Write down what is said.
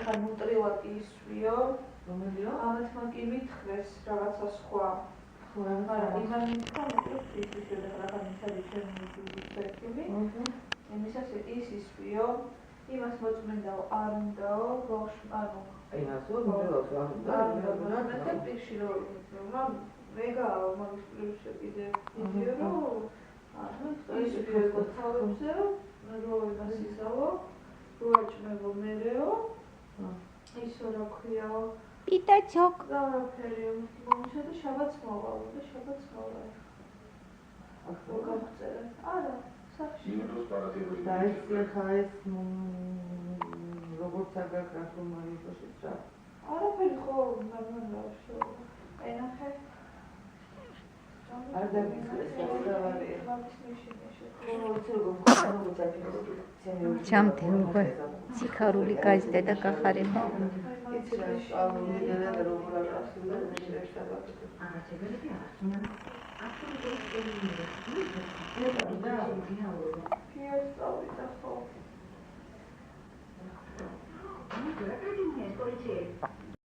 ხან უტრილად ისვიო, ამათმა კი მითხრეს რაღაცა სხვა. მაგრამ იმან მითხრა, მეტყვით ისვიო და რაღაც ისარი ჩემი ფერქიმი. იმისას ის ისვიო, იმას მოწმენდაო, არ უნდაო, ბავშვ, ანუ და პირში რომ ვეგაო მაგის პირში კიდე ვიდეო რომ ისვიო თავებზე რომ იმას ისავო, როაჭმევო მერეო ისო რა ქვიაო პიტაჩოკ გავაფერიო მომიშა და შაბათს მოვალო და შაბათს მოვალე გავწერე არა სახში და ეს ხა ეს როგორც აგაკრა მარიტოშიც რა არაფერი ხო ნორმალია აი ნახე არ დავიწყე ჩამთევა ციხარული გაზდა და გახარება იცი რა სწავლული და როგორ აღასრულა ეს